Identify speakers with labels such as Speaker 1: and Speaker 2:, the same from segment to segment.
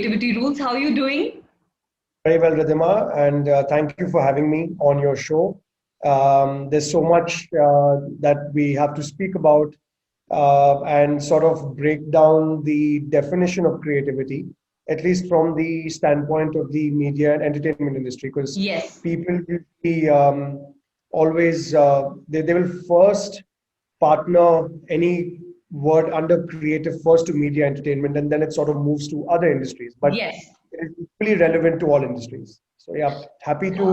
Speaker 1: Creativity Rules. How are you doing?
Speaker 2: Very well, Ridhima, and thank you for having me on your show. There's so much that we have to speak about and sort of break down the definition of creativity, at least from the standpoint of the media and entertainment industry, because
Speaker 1: Yes.
Speaker 2: people usually always they will first partner any word under creative first to media entertainment, and then it sort of moves to other industries. But
Speaker 1: Yes.
Speaker 2: it is equally relevant to all industries. So yeah, happy to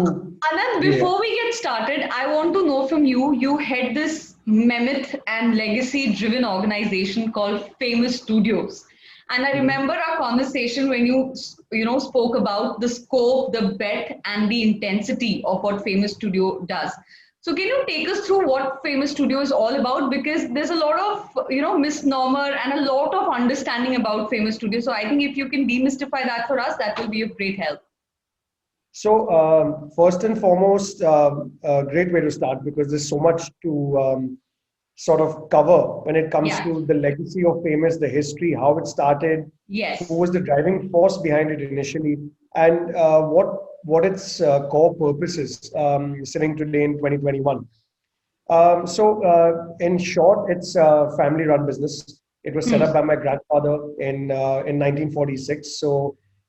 Speaker 1: Anand,
Speaker 2: be here.
Speaker 1: before we get started, I want to know from you. You head this mammoth and legacy-driven organization called Famous Studios, and I
Speaker 2: Mhm.
Speaker 1: remember our conversation when you spoke about the scope, the bet, and the intensity of what Famous Studio does. So can you take us through what Famous Studio is all about? Because there's a lot of misnomer and a lot of understanding about Famous Studio. So I think if you can demystify that for us, that will be of great help.
Speaker 2: So first and foremost, a great way to start because there's so much to sort of cover when it comes
Speaker 1: Yeah.
Speaker 2: to the legacy of Famous, the history, how it started, who
Speaker 1: Yes.
Speaker 2: was the driving force behind it initially, and what its core purpose is sitting today in 2021. In short, it's a family-run business. It was set
Speaker 1: Hmm.
Speaker 2: up by my grandfather in 1946. So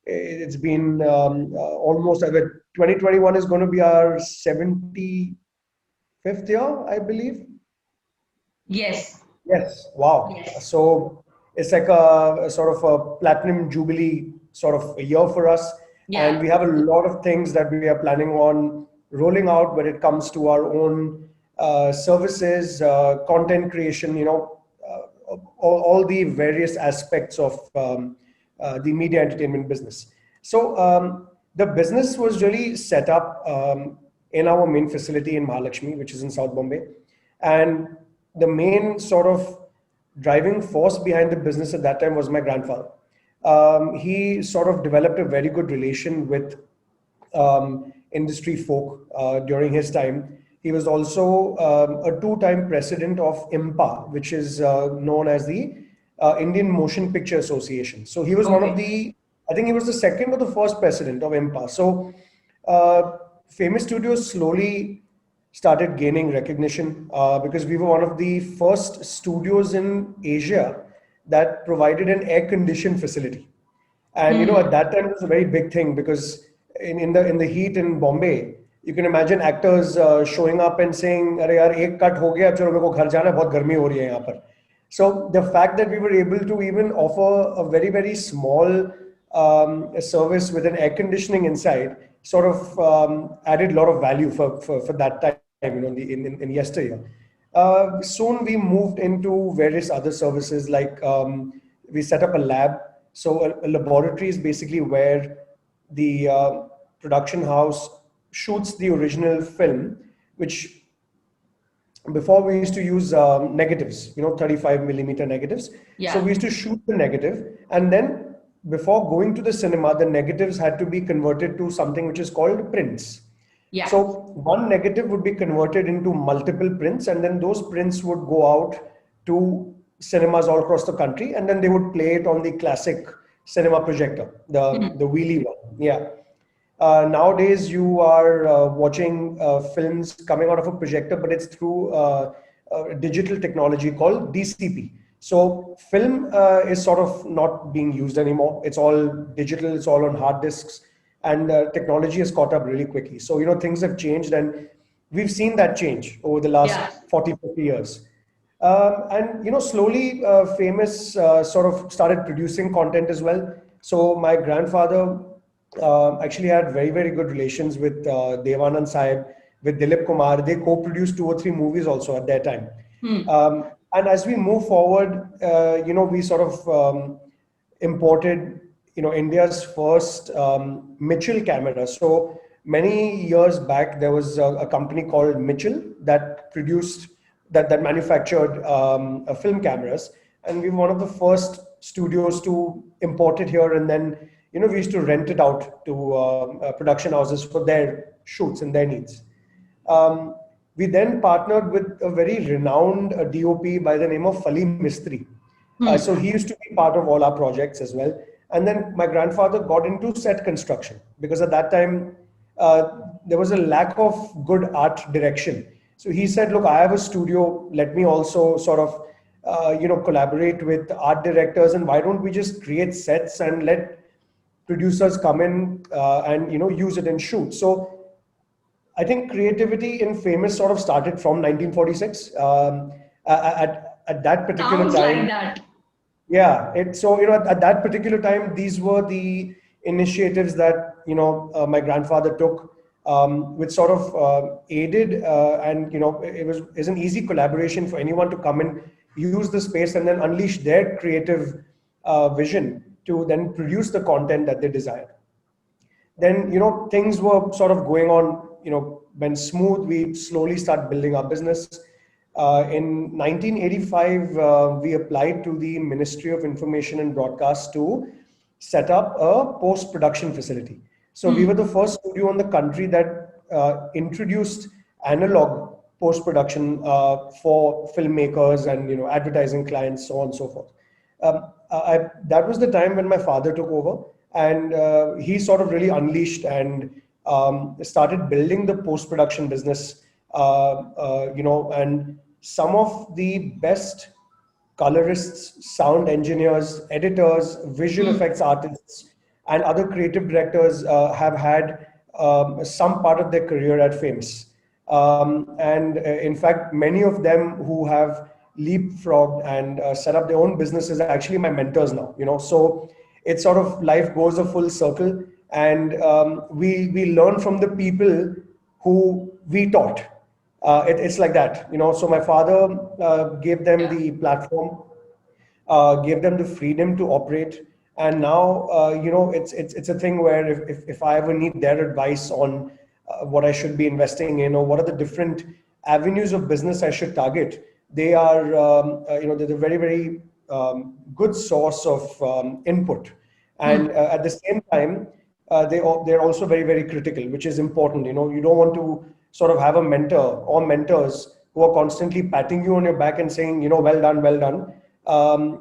Speaker 2: it's been almost 2021 is going to be our 75th year, I believe.
Speaker 1: Yes.
Speaker 2: Yes, wow.
Speaker 1: Yes.
Speaker 2: So it's like a sort of a platinum jubilee sort of a year for us. And
Speaker 1: Yeah.
Speaker 2: we have a lot of things that we are planning on rolling out when it comes to our own services, content creation, all the various aspects of the media entertainment business. So the business was really set up in our main facility in Mahalakshmi, which is in South Bombay. And the main sort of driving force behind the business at that time was my grandfather. He sort of developed a very good relation with industry folk during his time. He was also a two-time president of IMPA, which is known as the Indian Motion Picture Association. So he was one of
Speaker 1: Okay.
Speaker 2: the, I think he was the second or the first president of IMPA. So uh, Famous Studios slowly started gaining recognition because we were one of the first studios in Asia that provided an air-conditioned facility. And at
Speaker 1: Hmm.
Speaker 2: that time it was a very big thing because in the heat in Bombay, you can imagine actors showing up and saying, "अरे यार एक cut हो गया, चलो मेरे को घर जाना है, बहुत गर्मी हो रही है यहाँ पर." So the fact that we were able to even offer a very very small service with an air conditioning inside sort of added a lot of value for that time, in yesteryear. Soon we moved into various other services like we set up a lab. So a laboratory is basically where the production house shoots the original film, which before we used to use negatives, 35 millimeter negatives. So
Speaker 1: Yeah.
Speaker 2: we used to shoot the negative, and then before going to the cinema, the negatives had to be converted to something which is called prints.
Speaker 1: Yeah.
Speaker 2: So one negative would be converted into multiple prints, and then those prints would go out to cinemas all across the country, and then they would play it on the classic cinema projector, the
Speaker 1: Hmm.
Speaker 2: wheelie one. Yeah. Nowadays, you are watching films coming out of a projector, but it's through digital technology called DCP. So, film is sort of not being used anymore. It's all digital, it's all on hard disks, and technology has caught up really quickly. So, things have changed, and we've seen that change over the last
Speaker 1: Yeah.
Speaker 2: 40, 50 years. And slowly, Famous sort of started producing content as well. So my grandfather actually had very very good relations with Devanand Sahib, with Dilip Kumar. They co-produced two or three movies also at that time.
Speaker 1: Hmm.
Speaker 2: And as we move forward, we sort of imported, India's first Mitchell camera. So many years back, there was a company called Mitchell that produced that manufactured film cameras, and we were one of the first studios to import it here. And then, we used to rent it out to production houses for their shoots and their needs. We then partnered with a very renowned DOP by the name of Fali Mistry. So
Speaker 1: Hmm.
Speaker 2: he used to be part of all our projects as well. And then my grandfather got into set construction because at that time there was a lack of good art direction. So he said, "Look, I have a studio. Let me also sort of, collaborate with art directors, and why don't we just create sets and let producers come in and use it and shoot." So I think creativity in Famous sort of started from 1946. At that particular
Speaker 1: Sounds like
Speaker 2: time,
Speaker 1: that.
Speaker 2: yeah. So at that particular time, these were the initiatives that my grandfather took, which sort of aided, and it was is an easy collaboration for anyone to come and use the space and then unleash their creative vision to then produce the content that they desired. Then things were sort of going on, went smooth. We slowly start building our business. In 1985 we applied to the Ministry of Information and Broadcast to set up a post production facility. So we were the first studio in the country that introduced analog post production for filmmakers and advertising clients, so on and so forth. That was the time when my father took over, and he sort of really unleashed and started building the post production business. And some of the best colorists, sound engineers, editors, visual effects artists, and other creative directors have had some part of their career at Famous. And in fact, many of them who have leapfrogged and set up their own businesses are actually my mentors now. So it's sort of life goes a full circle, and we learn from the people who we taught. It's like that. So my father gave them the platform, gave them the freedom to operate, and now it's a thing where if I ever need their advice on what I should be investing in, or what are the different avenues of business I should target, they are they're a very, very good source of input. And at the same time, they're also very, very critical, which is important. You don't want to sort of have a mentor or mentors who are constantly patting you on your back and saying, well done, well done.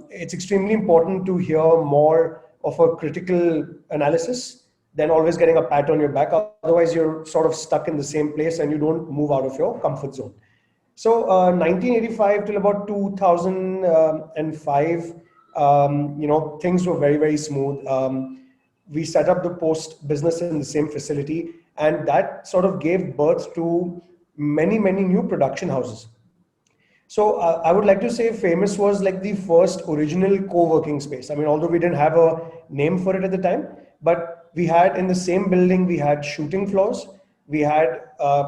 Speaker 2: It's extremely important to hear more of a critical analysis than always getting a pat on your back. Otherwise, you're sort of stuck in the same place and you don't move out of your comfort zone. So 1985 till about 2005, things were very, very smooth. We set up the post business in the same facility, and that sort of gave birth to many, many new production houses. So I would like to say Famous was like the first original co-working space. I mean, although we didn't have a name for it at the time, but we had in the same building, we had shooting floors, we had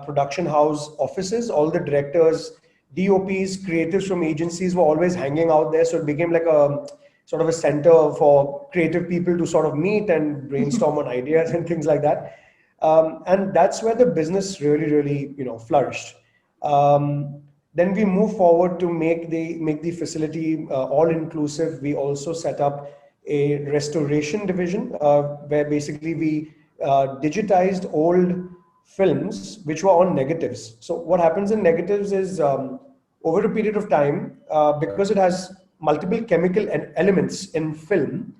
Speaker 2: production house offices. All the directors, DOPs, creatives from agencies were always hanging out there. So it became like a sort of a center for creative people to sort of meet and brainstorm on ideas and things like that. And that's where the business really, really, flourished. Then we move forward to make the facility all inclusive. We also set up a restoration division where basically we digitized old films which were on negatives. So what happens in negatives is over a period of time, because it has multiple chemical elements in film,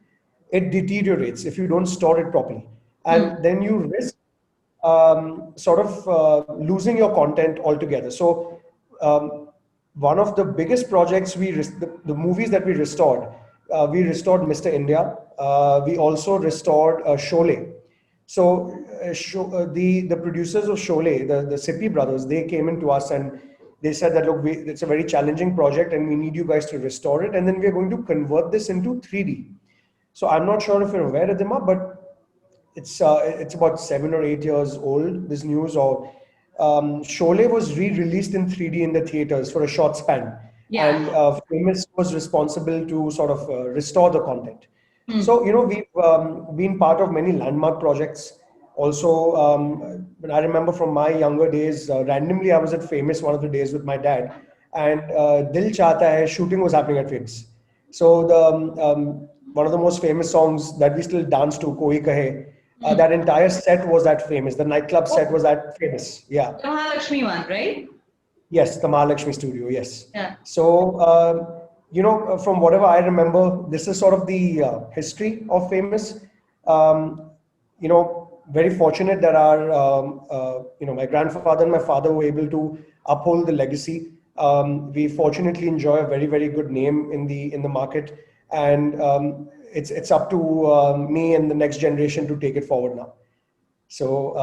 Speaker 2: it deteriorates if you don't store it properly. And then you risk losing your content altogether. So one of the biggest projects the movies that we restored Mr. India. We also restored Sholay. So the producers of Sholay, the Sippy brothers, they came into us and they said that, look, it's a very challenging project and we need you guys to restore it. And then we're going to convert this into 3D. So I'm not sure if you're aware, Ridhima, but it's about 7 or 8 years old, this news. Or Sholay was re-released in 3D in the theaters for a short span.
Speaker 1: Yeah.
Speaker 2: And Famous was responsible to sort of restore the content. So, we've been part of many landmark projects. Also, I remember from my younger days, randomly I was at Famous one of the days with my dad, and Dil Chahta Hai shooting was happening at Famous. So one of the most famous songs that we still dance to, Koi Kahe, that entire set was at Famous. The nightclub set was at Famous. Yeah.
Speaker 1: The Mahalakshmi one, right?
Speaker 2: Yes, the Mahalakshmi studio. Yes.
Speaker 1: Yeah.
Speaker 2: So from whatever I remember, this is sort of the history of Famous. Very fortunate that my grandfather and my father were able to uphold the legacy. We fortunately enjoy a very, very good name in the market, and it's up to me and the next generation to take it forward now. So,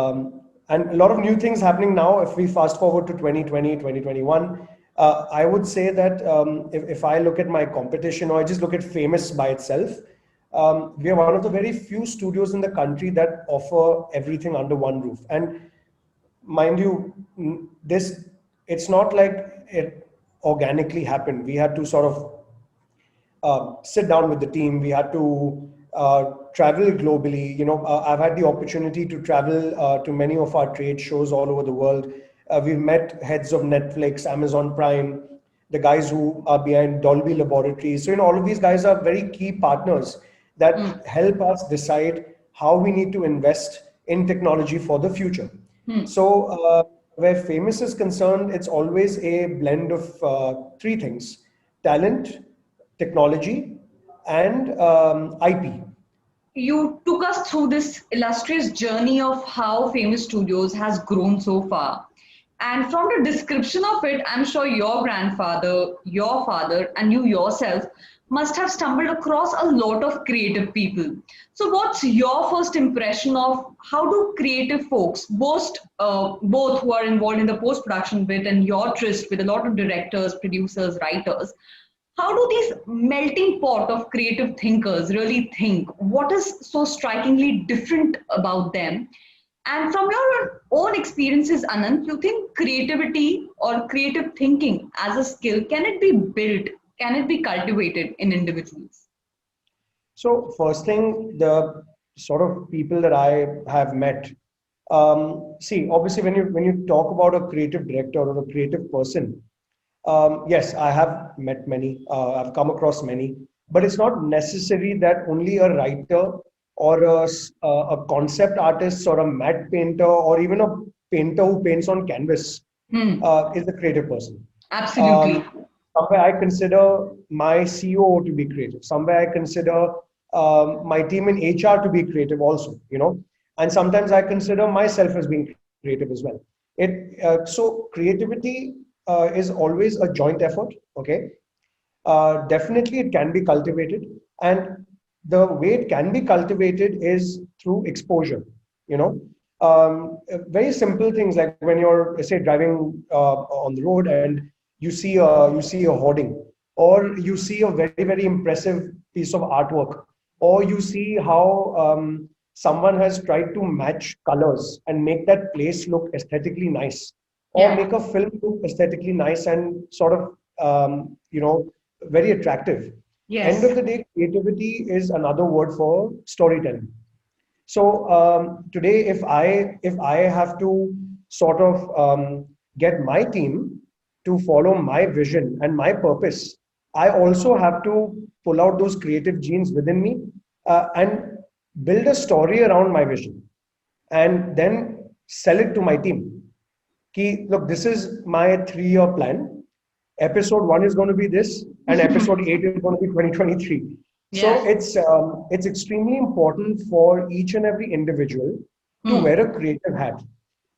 Speaker 2: and a lot of new things happening now. If we fast forward to 2020, 2021, I would say that if I look at my competition or I just look at Famous by itself, we are one of the very few studios in the country that offer everything under one roof. And mind you, it's not like it organically happened. We had to sort of sit down with the team. We had to travel globally. I've had the opportunity to travel to many of our trade shows all over the world. We've met heads of Netflix, Amazon Prime, the guys who are behind Dolby Laboratories. So, all of these guys are very key partners that help us decide how we need to invest in technology for the future. So, where Famous is concerned, it's always a blend of three things: talent, technology, and IP.
Speaker 1: You took us through this illustrious journey of how Famous Studios has grown so far. And from the description of it, I'm sure your grandfather, your father, and you yourself must have stumbled across a lot of creative people. So, what's your first impression of how do creative folks, both who are involved in the post production bit and your tryst with a lot of directors, producers, writers, how do these melting pot of creative thinkers really think? What is so strikingly different about them? And from your own experiences, Anand, you think creativity or creative thinking as a skill, can it be built? Can it be cultivated in individuals?
Speaker 2: So, first thing, the sort of people that I have met. See, obviously, when you talk about a creative director or a creative person, yes, I have met many. I've come across many, but it's not necessary that only a writer or a concept artist or a matte painter or even a painter who paints on canvas is a creative person.
Speaker 1: Absolutely.
Speaker 2: Somewhere I consider my COO to be creative. Somewhere I consider my team in HR to be creative also, and sometimes I consider myself as being creative as well. So creativity is always a joint effort. Okay, definitely it can be cultivated, and the way it can be cultivated is through exposure. You know, very simple things like when you're say driving on the road and you see a hoarding, or you see a very very impressive piece of artwork, or you see how someone has tried to match colors and make that place look aesthetically nice, or
Speaker 1: Yeah.
Speaker 2: make a film look aesthetically nice and sort of very attractive. End
Speaker 1: Yes.
Speaker 2: of the day, creativity is another word for storytelling. So today, if I have to sort of get my team to follow my vision and my purpose, I also have to pull out those creative genes within me and build a story around my vision, and then sell it to my team. Ki, look, this is my 3-year plan. Episode one is going to be this, and episode eight is going to be 2023. So
Speaker 1: Yeah.
Speaker 2: it's extremely important for each and every individual to
Speaker 1: Hmm.
Speaker 2: wear a creative hat.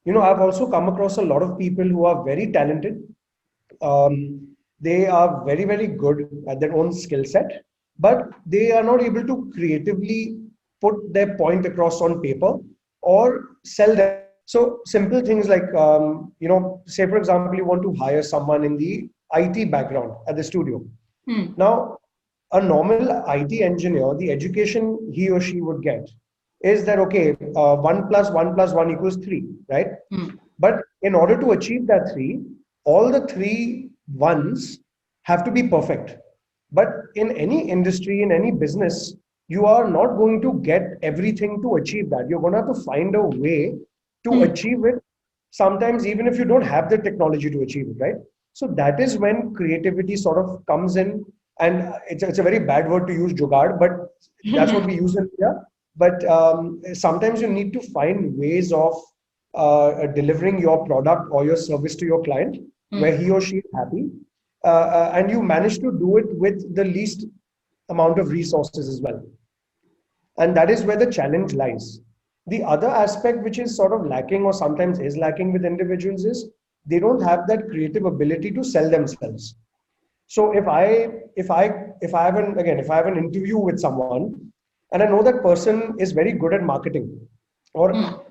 Speaker 2: I've also come across a lot of people who are very talented. They are very very good at their own skill set, but they are not able to creatively put their point across on paper or sell their point. So simple things like say for example you want to hire someone in the IT background at the studio.
Speaker 1: Hmm.
Speaker 2: Now, a normal IT engineer, the education he or she would get is that okay, 1 + 1 + 1 = 3, right?
Speaker 1: Hmm.
Speaker 2: But in order to achieve that three, all the three ones have to be perfect. But in any industry, in any business, you are not going to get everything to achieve that. You're going to have to find a way to
Speaker 1: Hmm.
Speaker 2: achieve it, sometimes even if you don't have the technology to achieve it, right? So that is when creativity sort of comes in. And it's a very bad word to use, jugaad, but that's what we use in India. But sometimes you need to find ways of delivering your product or your service to your client where
Speaker 1: Hmm.
Speaker 2: he or she is happy, and you manage to do it with the least amount of resources as well. And that is where the challenge lies. The other aspect which is sort of lacking or sometimes is lacking with individuals is they don't have that creative ability to sell themselves. So if I have an again if I have an interview with someone and I know that person is very good at marketing
Speaker 1: Hmm.
Speaker 2: or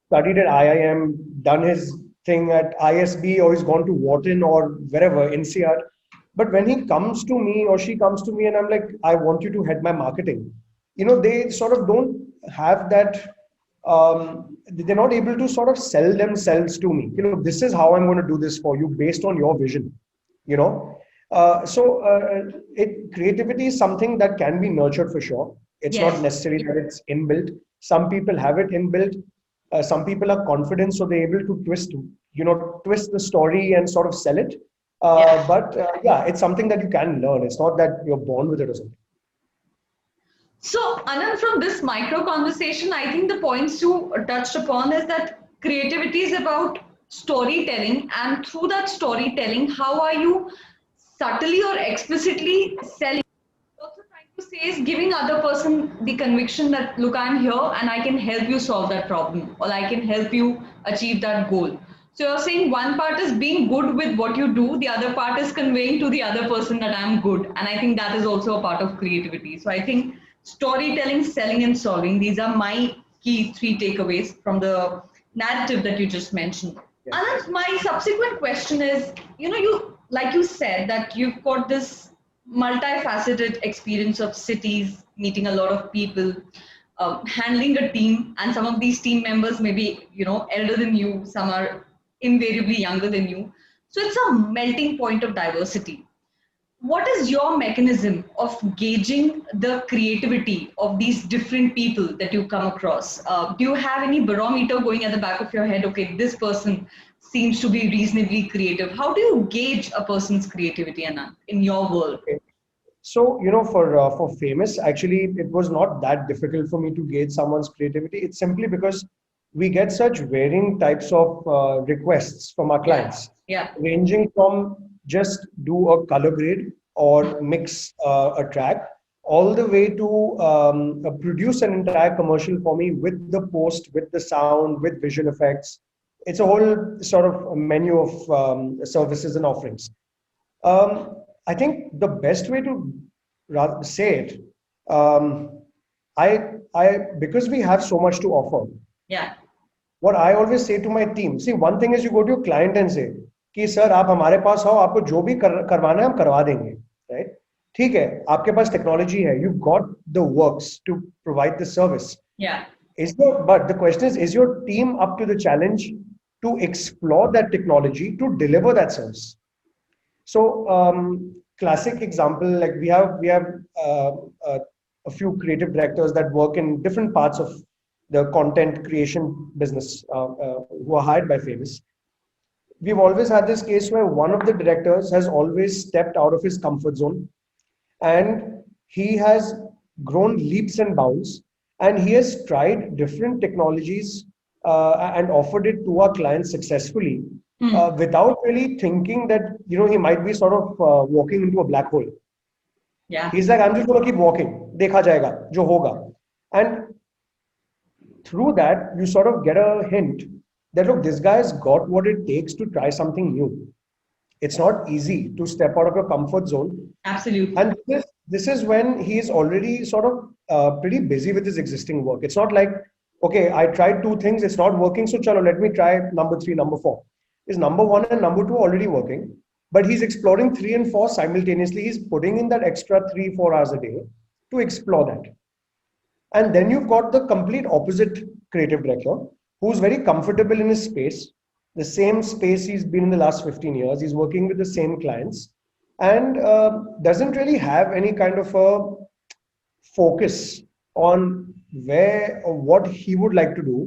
Speaker 2: studied at IIM, done his thing at ISB, or he's gone to Wharton or wherever, NCR. But when he comes to me or she comes to me and I'm like, I want you to head my marketing, they sort of don't have that. They're not able to sort of sell themselves to me. This is how I'm going to do this for you based on your vision. You know, creativity is something that can be nurtured for sure. It's not
Speaker 1: Yes.
Speaker 2: necessarily that it's inbuilt. Some people have it inbuilt. Some people are confident, so they're able to twist the story and sort of sell it.
Speaker 1: Yeah.
Speaker 2: But yeah, it's something that you can learn. It's not that you're born with it or something.
Speaker 1: So, Anand, from this micro conversation, I think the points you touched upon is that creativity is about storytelling, and through that storytelling, how are you subtly or explicitly selling? Also trying to say is giving other person the conviction that look, I'm here and I can help you solve that problem, or I can help you achieve that goal. So you're saying one part is being good with what you do, the other part is conveying to the other person that I'm good, and I think that is also a part of creativity. So I think storytelling, selling, and solving, these are my key three takeaways from the narrative that you just mentioned.
Speaker 2: Yeah.
Speaker 1: Anand, my subsequent question is, you like you said that you've got this multifaceted experience of cities, meeting a lot of people, handling a team, and some of these team members may be, elder than you, some are invariably younger than you. So it's a melting point of diversity. What is your mechanism of gauging the creativity of these different people that you come across? Do you have any barometer going at the back of your head? Okay, this person seems to be reasonably creative. How do you gauge a person's creativity, Anand, in your world?
Speaker 2: Okay. So, for famous, actually, it was not that difficult for me to gauge someone's creativity. It's simply because we get such varying types of requests from our
Speaker 1: Yeah,
Speaker 2: clients,
Speaker 1: yeah,
Speaker 2: ranging from just do a color grade or mix a track, all the way to produce an entire commercial for me with the post, with the sound, with visual effects. It's a whole sort of menu of services and offerings. I think the best way to say it, um, because we have so much to offer,
Speaker 1: yeah,
Speaker 2: what I always say to my team, see, one thing is you go to your client and say, कि sir आप हमारे पास आओ आपको जो भी करवाना है हम करवा देंगे, right? ठीक है, आपके पास टेक्नोलॉजी है, you've got the works to provide the service.
Speaker 1: yeah.
Speaker 2: But the question is your team up to the challenge to explore that technology to deliver that service? So, classic example, like we have uh, uh, a few creative directors that work in different parts of the content creation business who are hired by Famous. We've always had this case where one of the directors has always stepped out of his comfort zone, and he has grown leaps and bounds, and he has tried different technologies and offered it to our clients successfully
Speaker 1: Hmm.
Speaker 2: without really thinking that he might be sort of walking into a black hole.
Speaker 1: Yeah.
Speaker 2: He's like, I'm just going to keep walking, dekha jayega jo hoga. And through that you sort of get a hint that look, this guy has got what it takes to try something new. It's not easy to step out of your comfort zone.
Speaker 1: Absolutely.
Speaker 2: And this is when he is already sort of pretty busy with his existing work. It's not like, okay, I tried two things, it's not working, so chalo, let me try number three, number four. Is number one and number two already working? But he's exploring three and four simultaneously. He's putting in that extra 3-4 hours a day to explore that. And then you've got the complete opposite creative director who's very comfortable in his space, the same space he's been in the last 15 years. He's working with the same clients and doesn't really have any kind of a focus on where or what he would like to do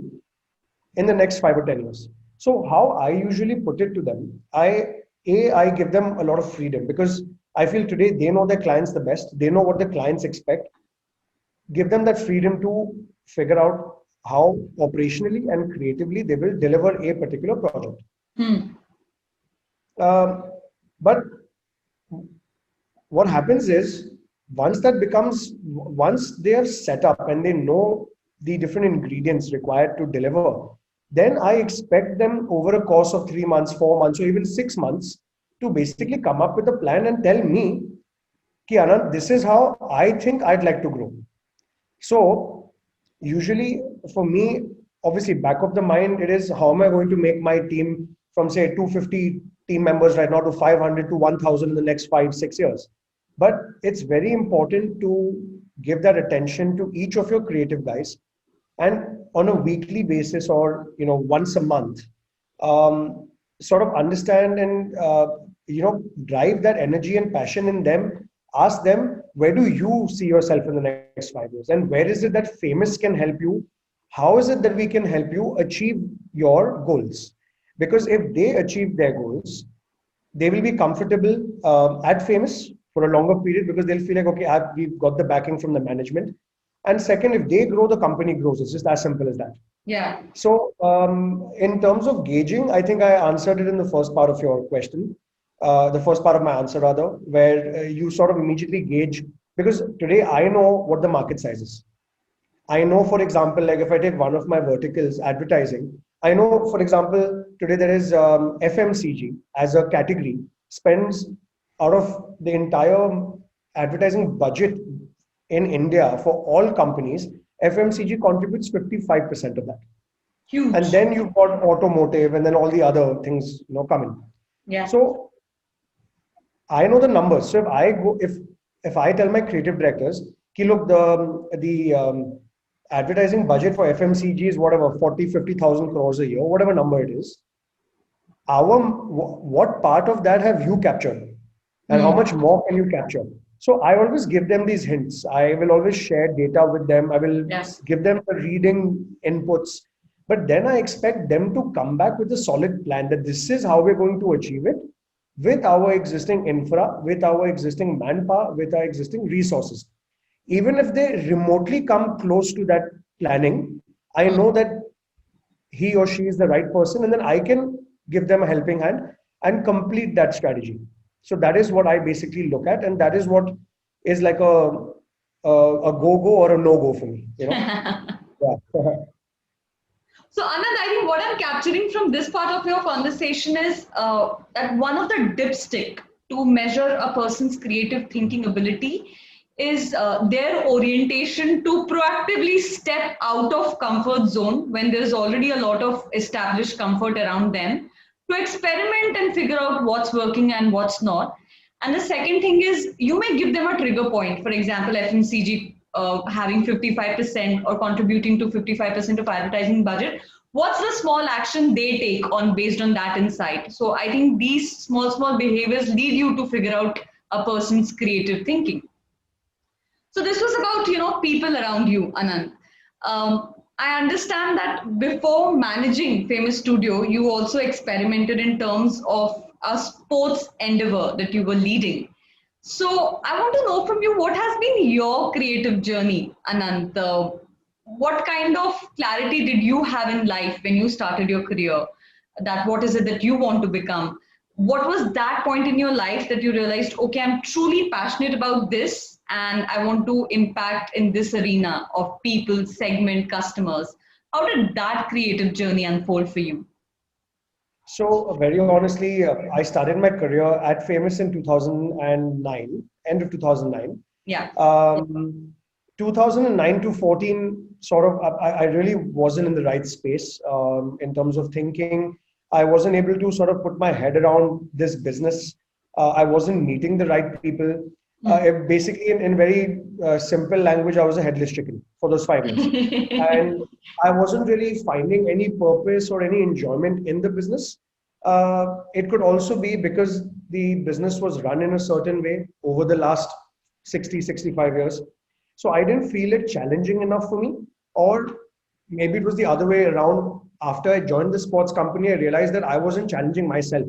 Speaker 2: in the next 5 or 10 years. So how I usually put it to them, I give them a lot of freedom because I feel today they know their clients the best. They know what the clients expect. Give them that freedom to figure out how operationally and creatively they will deliver a particular project.
Speaker 1: Hmm.
Speaker 2: Um, but what happens is once they are set up and they know the different ingredients required to deliver, then I expect them over a course of 3 months, 4 months, or even 6 months to basically come up with a plan and tell me, Ki Anand, this is how I think I'd like to grow. So usually for me, obviously back of the mind, it is how am I going to make my team from say 250 team members right now to 500 to 1000 in the next 5 6 years. But it's very important to give that attention to each of your creative guys, and on a weekly basis or once a month, um, sort of understand and drive that energy and passion in them. Ask them, where do you see yourself in the next 5 years, and where is it that Famous can help you? How is it that we can help you achieve your goals? Because if they achieve their goals, they will be comfortable at Famous for a longer period, because they'll feel like, okay, we've got the backing from the management. And second, if they grow, the company grows. It's just as simple as that.
Speaker 1: Yeah.
Speaker 2: So, in terms of gauging, I think I answered it in the first part of your question, the first part of my answer, rather, where you sort of immediately gauge, because today I know what the market size is. I know, for example, like if I take one of my verticals, advertising, I know, for example, today there is FMCG as a category spends out of the entire advertising budget in India for all companies, FMCG contributes 55% of that. And
Speaker 1: Huge.
Speaker 2: then you've got automotive and then all the other things, coming.
Speaker 1: Yeah.
Speaker 2: So I know the numbers. So if I tell my creative directors, ki look, the advertising budget for FMCG is whatever 40 50,000 crores a year, whatever number it is. What part of that have you captured, and how much more can you capture? So I always give them these hints. I will always share data with them. I will give them the reading inputs, but then I expect them to come back with a solid plan that this is how we're going to achieve it with our existing infra, with our existing manpower, with our existing resources. Even if they remotely come close to that planning, I know that he or she is the right person, and then I can give them a helping hand and complete that strategy. So that is what I basically look at, and that is what is like a go-go or a no-go for me. Yeah.
Speaker 1: So, Anand, I think what I'm capturing from this part of your conversation is that one of the dipstick to measure a person's creative thinking ability is their orientation to proactively step out of comfort zone when there's already a lot of established comfort around them, to experiment and figure out what's working and what's not. And the second thing is, you may give them a trigger point. For example, FMCG having 55% or contributing to 55% of advertising budget. What's the small action they take on based on that insight? So I think these small behaviors lead you to figure out a person's creative thinking. So this was about people around you, Anand. I understand that before managing Famous Studio, you also experimented in terms of a sports endeavor that you were leading. So I want to know from you, what has been your creative journey, Anand? What kind of clarity did you have in life when you started your career? That what is it that you want to become? What was that point in your life that you realized, okay, I'm truly passionate about this and I want to impact in this arena of people, segment, customers? How did that creative journey unfold for you?
Speaker 2: So very honestly, I started my career at Famous in 2009, end of 2009.
Speaker 1: Yeah.
Speaker 2: 2009 to 14, sort of, I really wasn't in the right space in terms of thinking. I wasn't able to sort of put my head around this business. I wasn't meeting the right people. Basically, in very simple language, I was a headless chicken for those 5 years. And I wasn't really finding any purpose or any enjoyment in the business. It could also be because the business was run in a certain way over the last 65 years. So I didn't feel it challenging enough for me. Or maybe it was the other way around. After I joined the sports company, I realized that I wasn't challenging myself.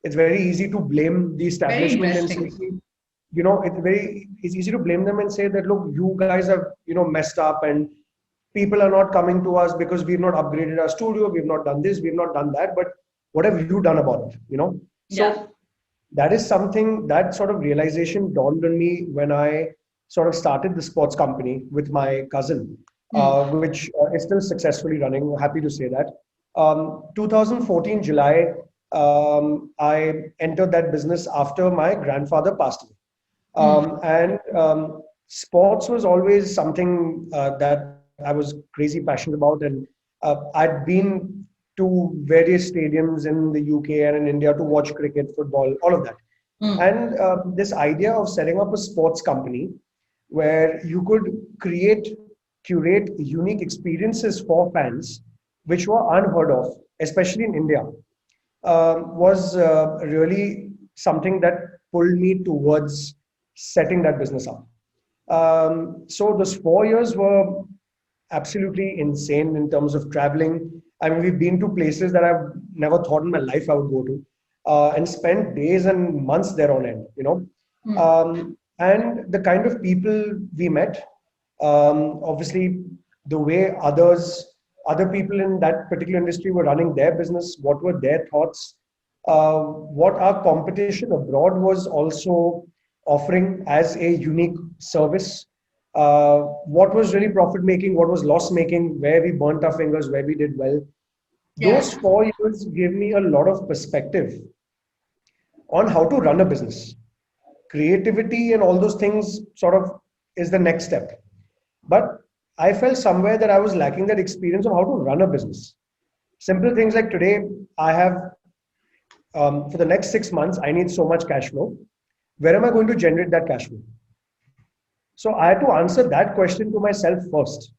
Speaker 2: It's very easy to blame the establishment and say, it's easy to blame them and say that, look, you guys have, messed up and people are not coming to us because we've not upgraded our studio, we've not done this, we've not done that. But what have you done about it? So that is something, that sort of realization dawned on me when I sort of started the sports company with my cousin,
Speaker 1: Hmm.
Speaker 2: which is still successfully running. Happy to say that. 2014 July, I entered that business after my grandfather passed away.
Speaker 1: Hmm.
Speaker 2: And sports was always something that I was crazy passionate about. And I'd been to various stadiums in the UK and in India to watch cricket, football, all of that.
Speaker 1: Hmm.
Speaker 2: And this idea of setting up a sports company where you could curate unique experiences for fans, which were unheard of, especially in India, was really something that pulled me towards setting that business up. So those 4 years were absolutely insane in terms of traveling. I mean, we've been to places that I've never thought in my life I would go to, and spent days and months there on end, you know.
Speaker 1: Hmm.
Speaker 2: And the kind of people we met, obviously, the way other people in that particular industry were running their business, what were their thoughts, what our competition abroad was also offering as a unique service, what was really profit making, what was loss making, where we burnt our fingers, where we did well.
Speaker 1: Yeah.
Speaker 2: Those 4 years gave me a lot of perspective on how to run a business. Creativity and all those things sort of is the next step. But I felt somewhere that I was lacking that experience of how to run a business. Simple things like today, I have for the next 6 months, I need so much cash flow. Where am I going to generate that cash flow? So I had to answer that question to myself first.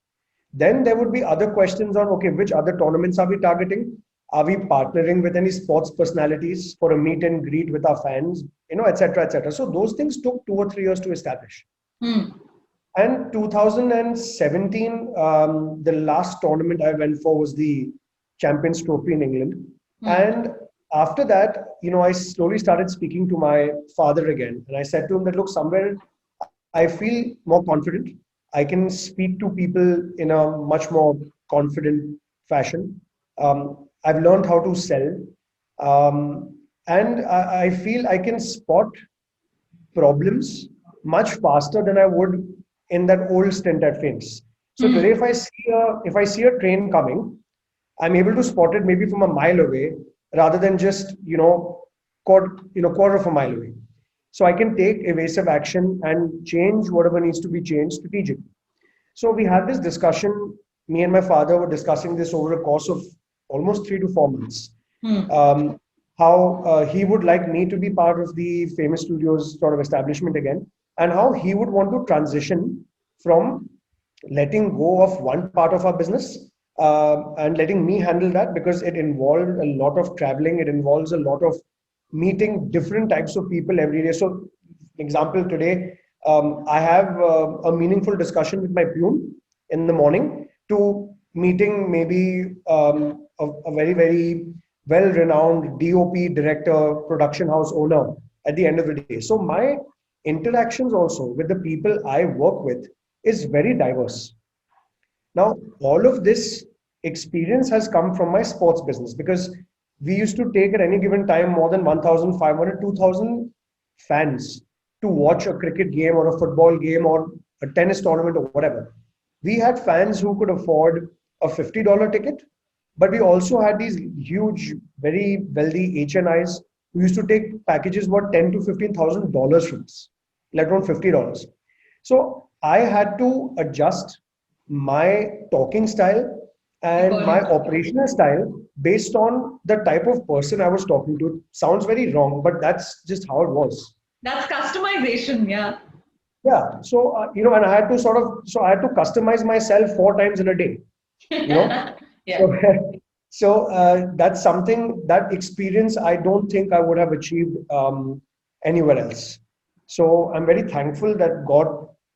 Speaker 2: Then there would be other questions on, okay, which other tournaments are we targeting? Are we partnering with any sports personalities for a meet and greet with our fans, et cetera, et cetera. So those things took 2 or 3 years to establish.
Speaker 1: Hmm.
Speaker 2: And 2017, the last tournament I went for was the Champions Trophy in England.
Speaker 1: Hmm.
Speaker 2: And after that, I slowly started speaking to my father again. And I said to him that, look, somewhere I feel more confident. I can speak to people in a much more confident fashion. I've learned how to sell. And I feel I can spot problems much faster than I would in that old stint at Phoenix. So
Speaker 1: Hmm.
Speaker 2: today, if I see a train coming, I'm able to spot it maybe from a mile away rather than just quarter of a mile away. So I can take evasive action and change whatever needs to be changed strategically. So we had this discussion. Me and my father were discussing this over a course of almost 3 to 4 months.
Speaker 1: Hmm.
Speaker 2: Um, how he would like me to be part of the Famous Studios sort of establishment again, and how he would want to transition from letting go of one part of our business and letting me handle that, because it involved a lot of traveling. It involves a lot of meeting different types of people every day. So, example, today I have a meaningful discussion with my plune in the morning to meeting maybe a very, very well-renowned DOP director, production house owner at the end of the day. So my interactions also with the people I work with is very diverse. Now, all of this experience has come from my sports business, because we used to take at any given time more than 1,500, 2,000 fans to watch a cricket game or a football game or a tennis tournament or whatever. We had fans who could afford a $50 ticket, but we also had these huge, very wealthy HNIs who used to take packages worth $10,000 to $15,000 from us, let alone $50. So I had to adjust my talking style and my
Speaker 1: According to
Speaker 2: operational style based on the type of person I was talking to. Sounds very wrong, but that's just how it was.
Speaker 1: that's customization. Yeah.
Speaker 2: Yeah. So, and I had to customize myself 4 times in a day, you know.
Speaker 1: Yeah.
Speaker 2: So, so that's something, that experience I don't think I would have achieved anywhere else. So I'm very thankful that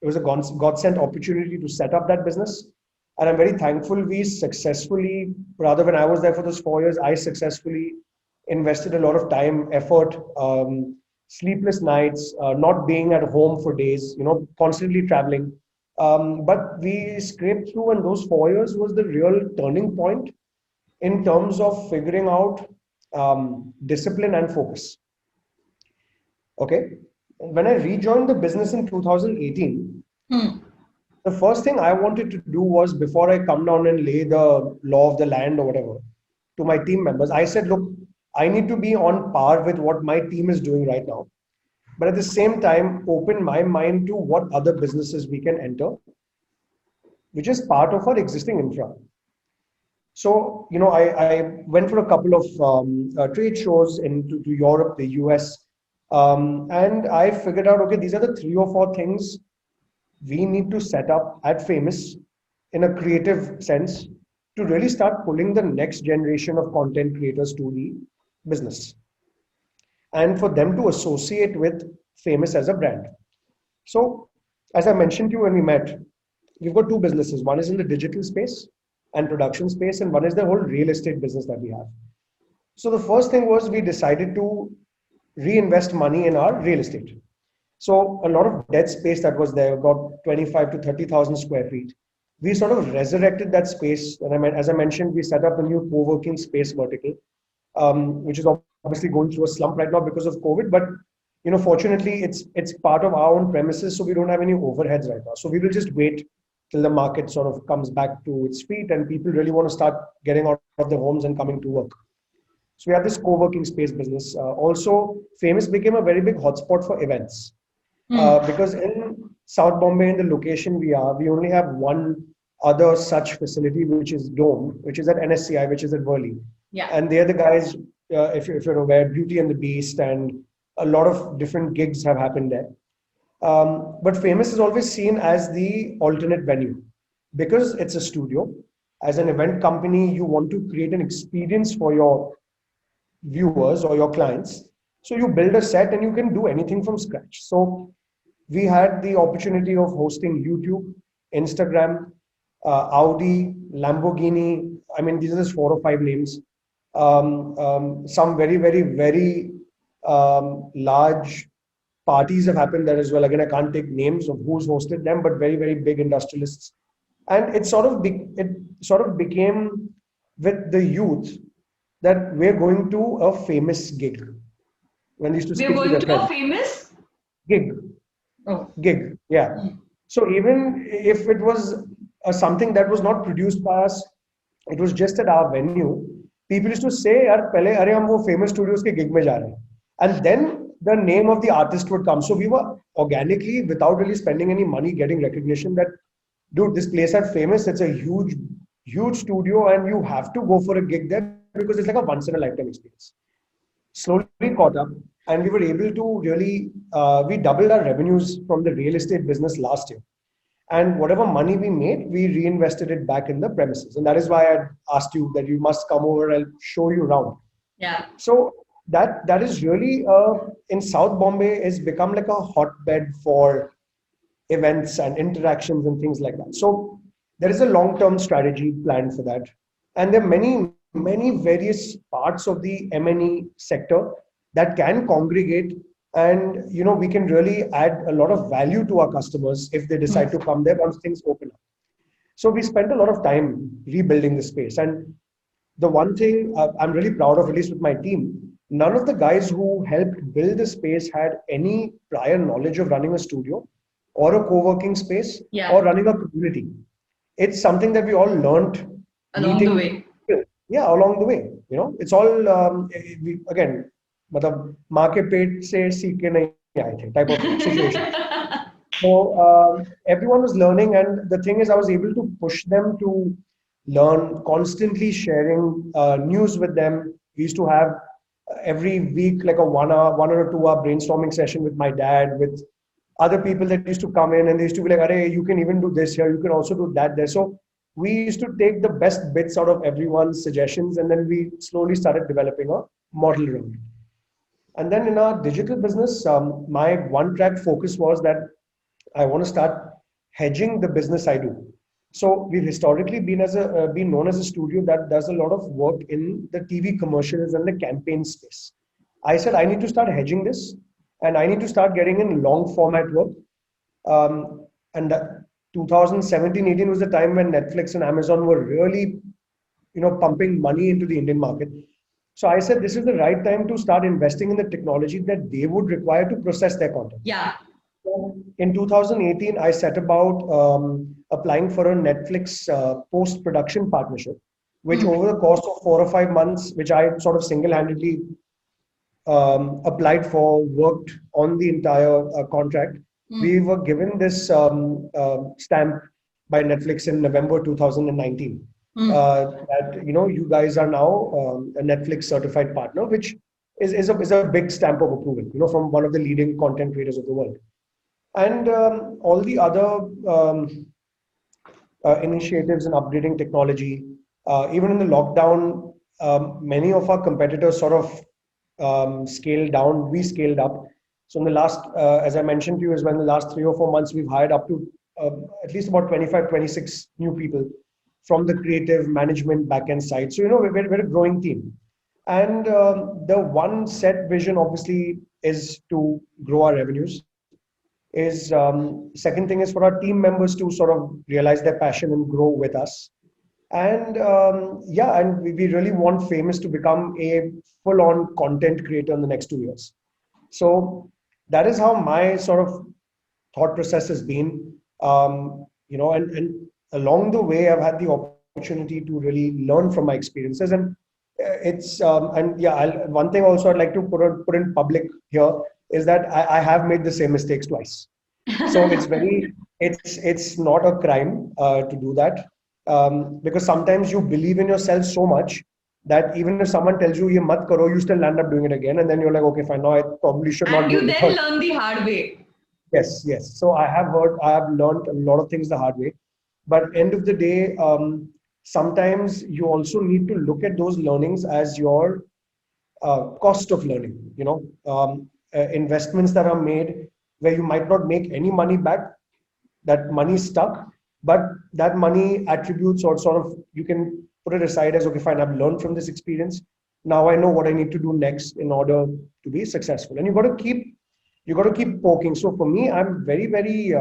Speaker 2: it was a God sent opportunity to set up that business. And I'm very thankful we successfully, rather when I was there for those 4 years, I successfully invested a lot of time, effort, sleepless nights, not being at home for days, constantly traveling. But we scraped through, and those 4 years was the real turning point in terms of figuring out discipline and focus. Okay. When I rejoined the business in 2018,
Speaker 1: Hmm.
Speaker 2: the first thing I wanted to do was, before I come down and lay the law of the land or whatever to my team members, I said, look, I need to be on par with what my team is doing right now. But at the same time, open my mind to what other businesses we can enter, which is part of our existing infra. So, I went for a couple of trade shows to Europe, the US, and I figured out, okay, these are the 3 or 4 things we need to set up at Famous in a creative sense to really start pulling the next generation of content creators to the business and for them to associate with Famous as a brand. So, as I mentioned to you when we met, we've got 2 businesses. One is in the digital space and production space, and one is the whole real estate business that we have. So, the first thing was we decided to reinvest money in our real estate. So, a lot of dead space that was there, about 25 to 30,000 square feet. We sort of resurrected that space. And as I mentioned, we set up a new co-working space vertical, which is obviously going through a slump right now because of COVID. But fortunately, it's part of our own premises, so we don't have any overheads right now. So we will just wait till the market sort of comes back to its feet and people really want to start getting out of their homes and coming to work. So we have this co-working space business. Also, Famous became a very big hotspot for events
Speaker 1: Hmm.
Speaker 2: because in South Bombay, in the location we are, we only have one other such facility, which is Dome, which is at NSCI, which is at Worli.
Speaker 1: Yeah.
Speaker 2: And they're the guys, if you're aware, Beauty and the Beast, and a lot of different gigs have happened there. But Famous is always seen as the alternate venue because it's a studio. As an event company, you want to create an experience for your viewers or your clients. So you build a set and you can do anything from scratch. So we had the opportunity of hosting YouTube, Instagram, Audi, Lamborghini. I mean, these are just 4 or 5 names. Some very, very, very large parties have happened there as well. Again, I can't take names of who's hosted them, but very, very big industrialists. And it sort of became with the youth that we're going to a famous gig. When they used to
Speaker 1: We are
Speaker 2: speak to
Speaker 1: going
Speaker 2: their
Speaker 1: to a
Speaker 2: friends,
Speaker 1: famous.
Speaker 2: gig,
Speaker 1: Oh.
Speaker 2: gig, yeah.
Speaker 1: Hmm.
Speaker 2: So even if it was something that was not produced by us, it was just at our venue. People used to say, "यार पहले अरे हम वो famous studios के gig में जा रहे हैं," and then the name of the artist would come. So we were organically, without really spending any money, getting recognition that, dude, this place at Famous, it's a huge, huge studio, and you have to go for a gig there because it's like a once in a lifetime experience. Slowly caught up, and we were able to really we doubled our revenues from the real estate business last year, and whatever money we made, we reinvested it back in the premises. And that is why I asked you that you must come over, I'll show you around.
Speaker 1: Yeah.
Speaker 2: So that is really in South Bombay is become like a hotbed for events and interactions and things like that. So there is a long-term strategy planned for that. And there are many, many various parts of the M&E sector that can congregate, and we can really add a lot of value to our customers if they
Speaker 1: Hmm.
Speaker 2: decide to come there once things open up. So we spent a lot of time rebuilding the space. And the one thing I'm really proud of, at least with my team, none of the guys who helped build the space had any prior knowledge of running a studio or a co-working space or
Speaker 1: Yeah.
Speaker 2: running a community. It's something that we all learned
Speaker 1: Along the
Speaker 2: meeting
Speaker 1: way.
Speaker 2: people. Yeah, along the way. It's all again, मतलब माँ के पेट से सीख के नहीं आए थे type of situation. So everyone was learning, and the thing is, I was able to push them to learn, constantly sharing news with them. We used to have every week like a 1 hour, 1 or 2 hour brainstorming session with my dad, with other people that used to come in, and they used to be like, "Arey, you can even do this here. You can also do that there." So we used to take the best bits out of everyone's suggestions, and then we slowly started developing a model around it. And then in our digital business, my one track focus was that I want to start hedging the business I do. So we've historically been known as a studio that does a lot of work in the TV commercials and the campaign space. I said I need to start hedging this, and I need to start getting in long format work. And that 2017-18 was the time when Netflix and Amazon were really, pumping money into the Indian market. So I said this is the right time to start investing in the technology that they would require to process their content.
Speaker 1: Yeah.
Speaker 2: So in 2018, I set about applying for a Netflix post-production partnership, which over the course of 4 or 5 months, which I sort of single-handedly applied for, worked on the entire contract. We were given this stamp by Netflix in November 2019. That you guys are now a Netflix certified partner, which is a big stamp of approval, from one of the leading content creators of the world. And all the other initiatives in upgrading technology. Even in the lockdown, many of our competitors sort of scaled down. We scaled up. So in the last, as I mentioned to you, as well, in the last 3 or 4 months, we've hired up to at least about 25, 26 new people from the creative management backend side. So we're a growing team. And the one set vision, obviously, is to grow our revenues. Second thing is for our team members to sort of realize their passion and grow with us. And and we really want Famous to become a full-on content creator in the next 2 years. So that is how my sort of thought process has been. And along the way, I've had the opportunity to really learn from my experiences. And one thing also I'd like to put in public here is that I have made the same mistakes twice. So it's not a crime to do that, because sometimes you believe in yourself so much that even if someone tells you "Ye mat karo," you still end up doing it again, and then you're like, okay, fine, now I probably should not
Speaker 1: And
Speaker 2: do
Speaker 1: you
Speaker 2: it.
Speaker 1: then learn the hard way.
Speaker 2: Yes. So I have learned a lot of things the hard way, but end of the day, sometimes you also need to look at those learnings as your cost of learning. Investments that are made where you might not make any money back, that money stuck, but that money attributes or sort of you can put it aside as, okay, fine, I've learned from this experience. Now I know what I need to do next in order to be successful. And you got to keep poking. So for me, I'm very, very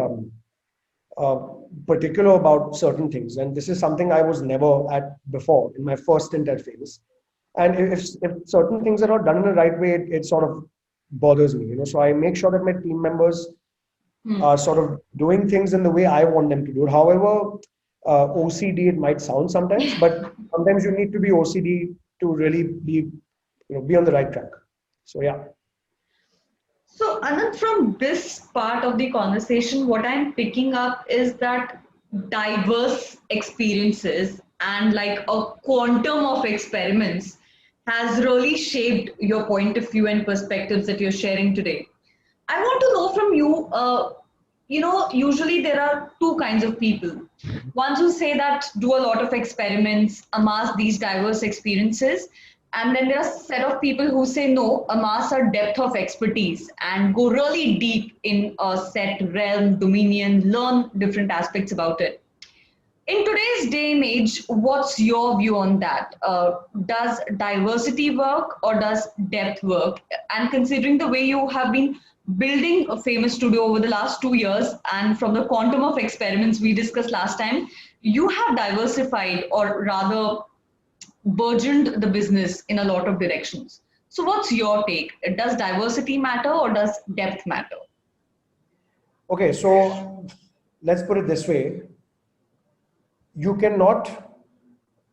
Speaker 2: particular about certain things, and this is something I was never at before in my first stint at Famous. And if certain things are not done in the right way, it sort of bothers me. So I make sure that my team members are sort of doing things in the way I want them to do it. However, OCD it might sound sometimes, but sometimes you need to be OCD to really be on the right track. So yeah.
Speaker 1: So, Anand, from this part of the conversation, what I'm picking up is that diverse experiences and like a quantum of experiments has really shaped your point of view and perspectives that you're sharing today. I want to know from you, usually there are two kinds of people. Ones who say that do a lot of experiments, amass these diverse experiences. And then there are a set of people who say no, amass a depth of expertise and go really deep in a set realm, dominion, learn different aspects about it. In today's day and age, what's your view on that? Does diversity work or does depth work? And considering the way you have been building a Famous studio over the last 2 years, and from the quantum of experiments we discussed last time, you have diversified or rather burgeoned the business in a lot of directions. So what's your take? Does diversity matter or does depth matter?
Speaker 2: Okay, so let's put it this way. You cannot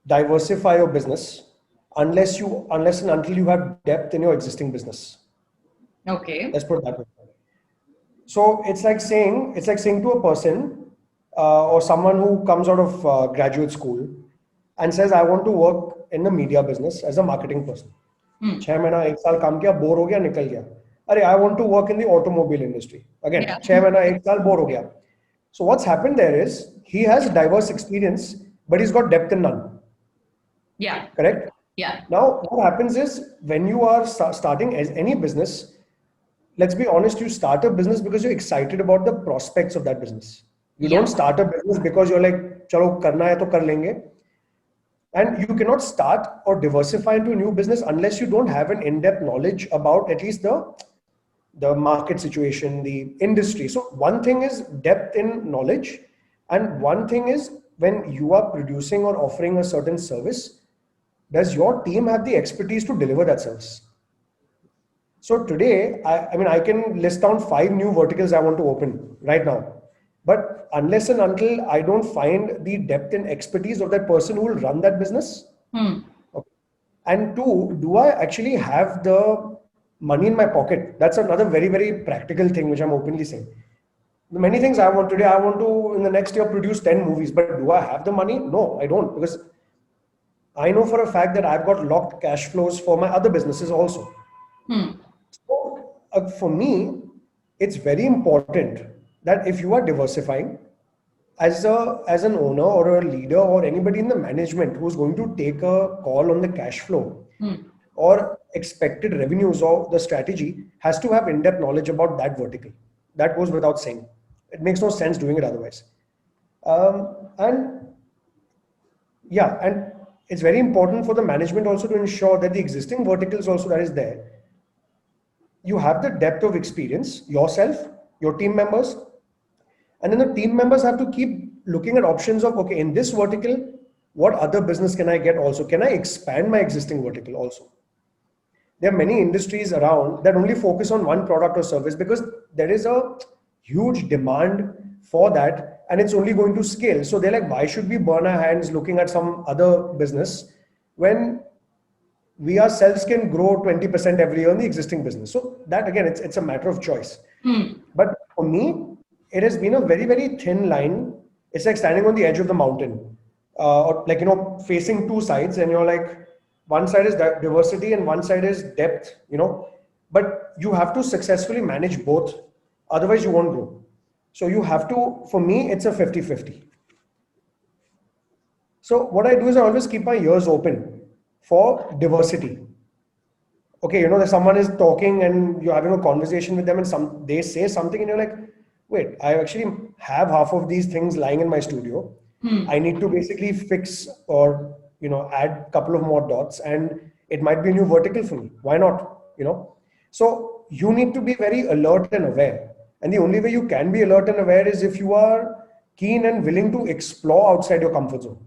Speaker 2: diversify your business unless and until you have depth in your existing business.
Speaker 1: Okay.
Speaker 2: Let's put it that way. So it's like saying to a person or someone who comes out of graduate school and says, I want to work in the media business as a marketing person. 6 महीना 1 साल काम किया, bore हो गया, निकल गया. अरे, I want to work in the automobile industry. Again, 6 महीना 1 साल बोर हो गया. So what's happened there is he has diverse experience, but he's got depth in none.
Speaker 1: Yeah.
Speaker 2: Correct?
Speaker 1: Yeah.
Speaker 2: Now, what happens is when you are starting as any business, let's be honest, you start a business because you're excited about the prospects of that business. You don't start a business because you're like, chalo karna hai to kar lenge. And you cannot start or diversify into a new business unless you don't have an in-depth knowledge about at least the market situation, the industry. So one thing is depth in knowledge, and one thing is when you are producing or offering a certain service, does your team have the expertise to deliver that service? So today, I mean, I can list down 5 new verticals I want to open right now. But unless and until I don't find the depth and expertise of that person who will run that business, okay, and two, do I actually have the money in my pocket? That's another very, very practical thing which I'm openly saying. The many things I want today, I want to in the next year produce 10 movies, but do I have the money? No, I don't, because I know for a fact that I've got locked cash flows for my other businesses also. So, for me, it's very important that if you are diversifying as an owner or a leader or anybody in the management who's going to take a call on the cash flow or expected revenues or the strategy, has to have in-depth knowledge about that vertical. That goes without saying. It makes no sense doing it otherwise. And yeah, and it's very important for the management also to ensure that the existing verticals also that is there, you have the depth of experience yourself, your team members, and then the team members have to keep looking at options of, okay, in this vertical, what other business can I get also? Can I expand my existing vertical also? There are many industries around that only focus on one product or service because there is a huge demand for that and it's only going to scale. So they're like, why should we burn our hands looking at some other business when we ourselves can grow 20% every year in the existing business? So that again, it's a matter of choice. But for me, it has been a very, very thin line. It's like standing on the edge of the mountain, or like, facing two sides, and you're like, one side is diversity and one side is depth, but you have to successfully manage both. Otherwise, you won't grow. So you have to, for me, it's a 50-50. So what I do is I always keep my ears open for diversity. Okay, that someone is talking and you're having a conversation with them and they say something and you're like, wait, I actually have half of these things lying in my studio. I need to basically fix or, add a couple of more dots and it might be a new vertical for me. Why not? So you need to be very alert and aware. And the only way you can be alert and aware is if you are keen and willing to explore outside your comfort zone.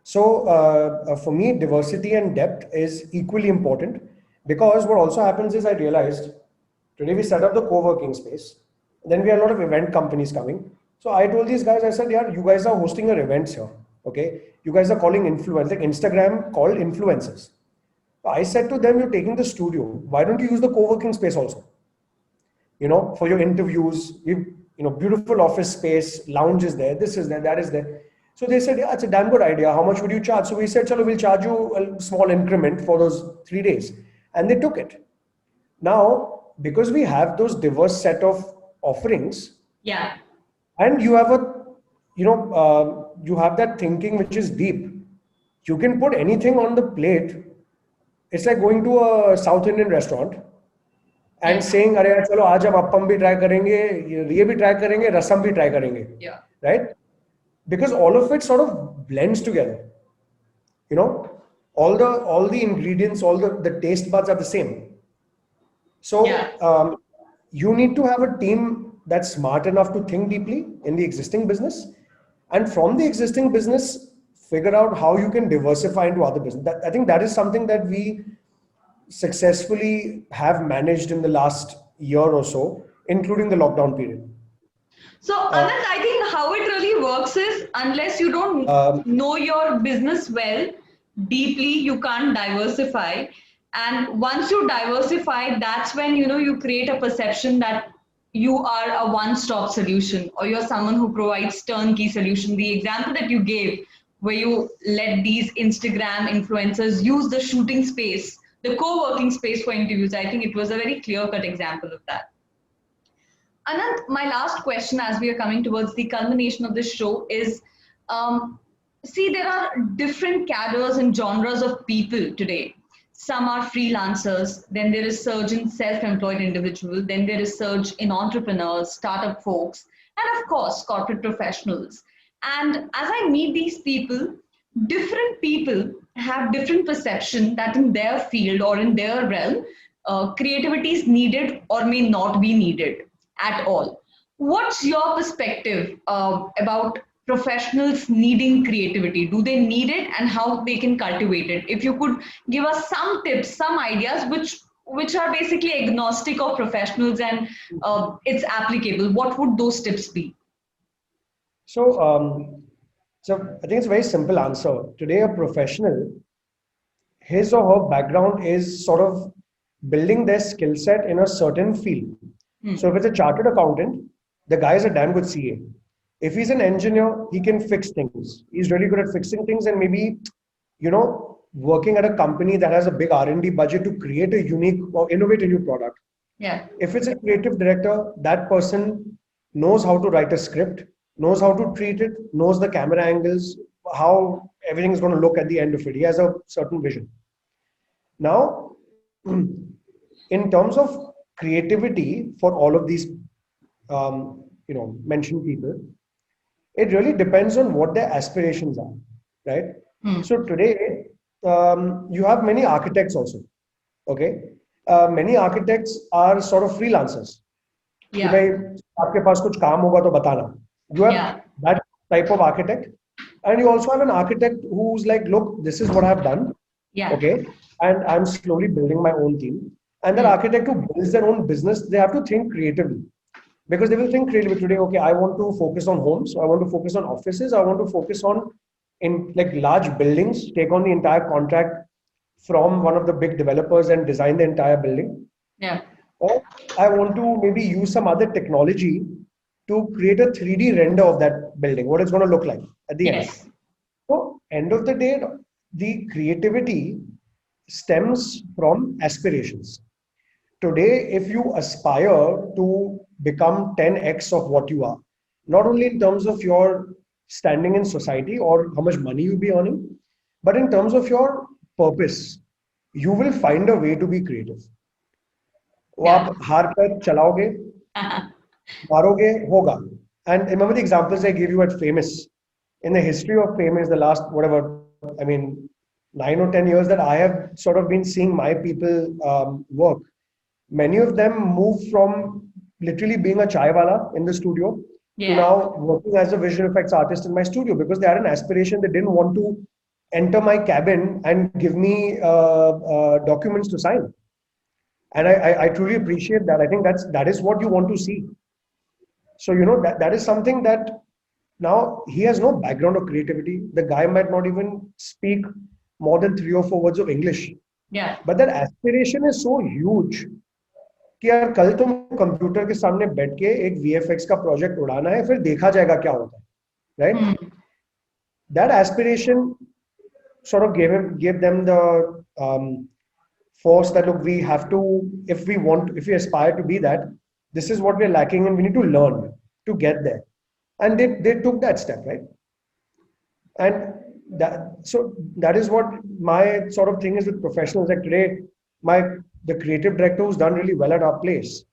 Speaker 2: So for me, diversity and depth is equally important because what also happens is I realized today we set up the co-working space. Then we had a lot of event companies coming. So I told these guys, I said, yeah, you guys are hosting your events here. Okay. You guys are calling influencers, like Instagram called influencers. So I said to them, you're taking the studio. Why don't you use the co-working space also? For your interviews, beautiful office space, lounge is there, this is there, that is there. So they said, yeah, it's a damn good idea. How much would you charge? So we said, chalo, we'll charge you a small increment for those 3 days. And they took it. Now, because we have those diverse set of offerings,
Speaker 1: yeah,
Speaker 2: and you have you have that thinking which is deep. You can put anything on the plate. It's like going to a South Indian restaurant and saying, "Arey, chalo, aaj hum appam bhi try karenge, ye bhi try karenge, rasam bhi try karenge."
Speaker 1: Yeah.
Speaker 2: Right? Because all of it sort of blends together. All the ingredients, all the taste buds are the same. So you need to have a team that's smart enough to think deeply in the existing business, and from the existing business, figure out how you can diversify into other business. I think that is something that we successfully have managed in the last year or so, including the lockdown period.
Speaker 1: So, Anand, I think how it really works is unless you don't know your business well, deeply, you can't diversify. And once you diversify, that's when, you create a perception that you are a one-stop solution or you're someone who provides turnkey solution. The example that you gave where you let these Instagram influencers use the shooting space, the co-working space for interviews, I think it was a very clear-cut example of that. Anand, my last question as we are coming towards the culmination of this show is, see, there are different cadres and genres of people today. Some are freelancers, then there is surge in self-employed individual, then there is surge in entrepreneurs, startup folks, and of course, corporate professionals. And as I meet these people, different people have different perception that in their field or in their realm, creativity is needed or may not be needed at all. What's your perspective about professionals needing creativity? Do they need it, and how they can cultivate it? If you could give us some tips, some ideas which are basically agnostic of professionals and it's applicable, what would those tips be?
Speaker 2: So, so I think it's a very simple answer. Today, a professional, his or her background is sort of building their skill set in a certain field. So if it's a chartered accountant, the guy is a damn good CA. If he's an engineer, he can fix things. He's really good at fixing things, and maybe, working at a company that has a big R&D budget to create a unique or innovate a new product.
Speaker 1: Yeah.
Speaker 2: If it's a creative director, that person knows how to write a script, knows how to treat it, knows the camera angles, how everything's going to look at the end of it. He has a certain vision. Now, in terms of creativity for all of these, mentioned people, it really depends on what their aspirations are, right? So today, you have many architects also, okay? Many architects are sort of freelancers.
Speaker 1: Yeah.
Speaker 2: कि भाई आपके पास कुछ काम होगा तो बताना. You have that type of architect, and you also have an architect who's like, look, this is what I've done, okay, and I'm slowly building my own team. And that architect who builds their own business, they have to think creatively, because they will think creatively today. Okay, I want to focus on homes, I want to focus on offices, I want to focus on in like large buildings, take on the entire contract from one of the big developers and design the entire building.
Speaker 1: Yeah.
Speaker 2: Or I want to maybe use some other technology to create a 3D render of that building, what it's going to look like at the end. So, end of the day, the creativity stems from aspirations. Today, if you aspire to become 10x of what you are, not only in terms of your standing in society or how much money you'll be earning, but in terms of your purpose, you will find a way to be creative. वो आप हार कर चलाओगे, मारोगे, होगा. And remember the examples I gave you at Famous. In the history of Famous, the last, 9 or 10 years that I have sort of been seeing my people work, many of them moved from literally being a chai wala in the studio to now working as a visual effects artist in my studio, because they had an aspiration. They didn't want to enter my cabin and give me documents to sign. And I truly appreciate that. I think that is what you want to see. So, that is something that now he has no background of creativity. The guy might not even speak more than 3 or 4 words of English.
Speaker 1: Yeah.
Speaker 2: But that aspiration is so huge कि यार कल तुम computer के सामने बैठ के एक VFX का प्रोजेक्ट उड़ाना है, फिर देखा जाएगा क्या होता है, right? That aspiration sort of gave them the force that, look, we have to, if we aspire to be that, this is what we're lacking and we need to learn to get there. And they took that step, right? And that is what my sort of thing is with professionals. Like today, the creative director who's done really well at our place,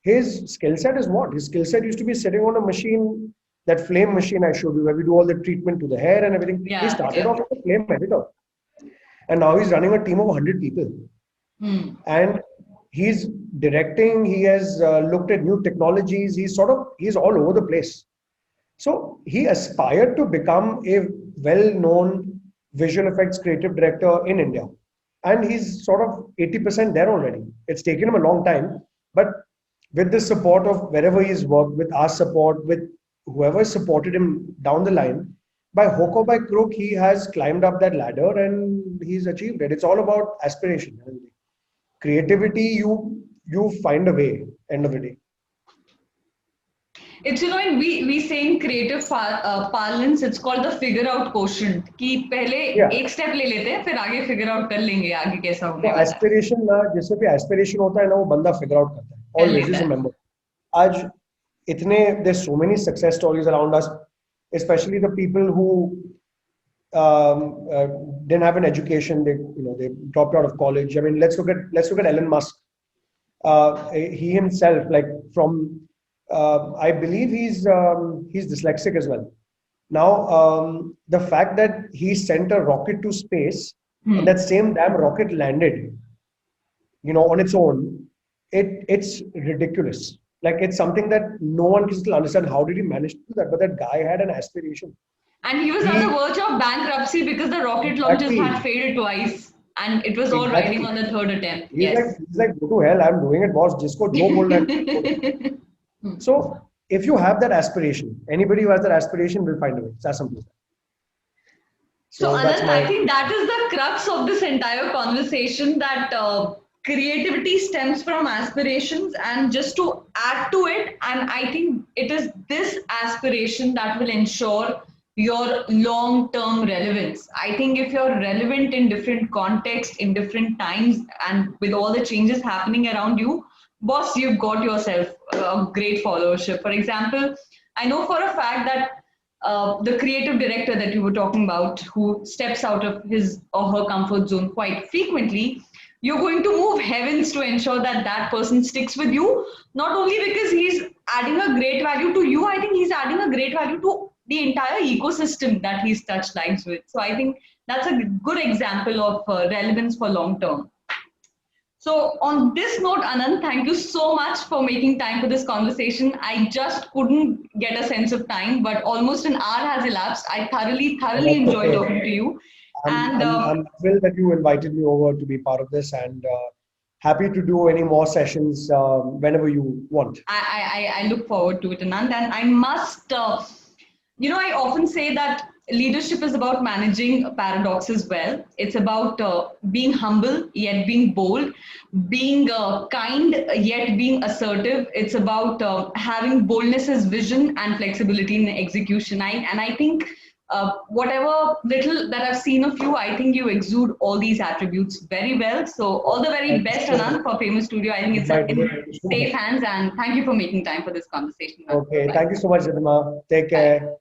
Speaker 2: his skill set is what? His skill set used to be sitting on a machine, that flame machine I showed you, where we do all the treatment to the hair and everything. He started off as a flame editor. And now he's running a team of 100 people. And he's directing, he has looked at new technologies, he's all over the place. So he aspired to become a well-known visual effects creative director in India. And he's sort of 80% there already. It's taken him a long time, but with the support of wherever he's worked, with our support, with whoever supported him down the line, by hook or by crook, he has climbed up that ladder and he's achieved it. It's all about aspiration. Creativity, you find a way, end of the day.
Speaker 1: It's, when we say in creative parlance, it's called the figure out quotient. कि पहले एक step ले लेते हैं, फिर आगे figure out कर लेंगे आगे कैसा होने वाला है.
Speaker 2: Aspiration ना, जिससे भी aspiration होता है ना, वो बंदा figure out करता है. Always remember. आज there's so many success stories around us, especially the people who didn't have an education. They dropped out of college. I mean, let's look at Elon Musk. He himself, like from I believe he's dyslexic as well. Now, the fact that he sent a rocket to space and that same damn rocket landed, on its own, it's ridiculous. Like it's something that no one can still understand. How did he manage to do that? But that guy had an aspiration.
Speaker 1: And he was on the verge of bankruptcy because the rocket launches had
Speaker 2: Exactly,
Speaker 1: failed twice, and it was all riding
Speaker 2: exactly.
Speaker 1: on the third attempt.
Speaker 2: He's
Speaker 1: Yes.
Speaker 2: like, go to hell. I'm doing it, boss. Jisko jo bolna hai. So if you have that aspiration, anybody who has that aspiration will find a way. It's as simple as that.
Speaker 1: So,
Speaker 2: So that's
Speaker 1: Anand, I
Speaker 2: my
Speaker 1: think that is the crux of this entire conversation, that creativity stems from aspirations. And just to add to it, and I think it is this aspiration that will ensure your long term relevance. I think if you're relevant in different contexts, in different times, and with all the changes happening around you, boss, you've got yourself a great followership. For example, I know for a fact that the creative director that you were talking about, who steps out of his or her comfort zone quite frequently, you're going to move heavens to ensure that that person sticks with you, not only because he's adding a great value to you, I think he's adding a great value to the entire ecosystem that he's touched lives with. So I think that's a good example of relevance for long term. So, on this note, Anand, thank you so much for making time for this conversation. I just couldn't get a sense of time, but almost an hour has elapsed. I thoroughly
Speaker 2: that's
Speaker 1: enjoyed
Speaker 2: okay.
Speaker 1: talking to you.
Speaker 2: I'm,
Speaker 1: And
Speaker 2: I'm, I'm thrilled that you invited me over to be part of this, and happy to do any more sessions whenever you want.
Speaker 1: I look forward to it, Anand. And I must, I often say that leadership is about managing paradoxes well. It's about being humble yet being bold, being kind yet being assertive. It's about having boldness as vision and flexibility in execution. And I think whatever little that I've seen of you, I think you exude all these attributes very well. So all the very
Speaker 2: Thank you
Speaker 1: best,
Speaker 2: so much.
Speaker 1: Anand, for Famous Studio. I think it's
Speaker 2: Thank
Speaker 1: in
Speaker 2: you so
Speaker 1: safe
Speaker 2: much.
Speaker 1: hands, and thank you for making time for this conversation.
Speaker 2: Okay,
Speaker 1: Bye.
Speaker 2: thank you so much, Ridhima. Take
Speaker 1: Bye.
Speaker 2: care.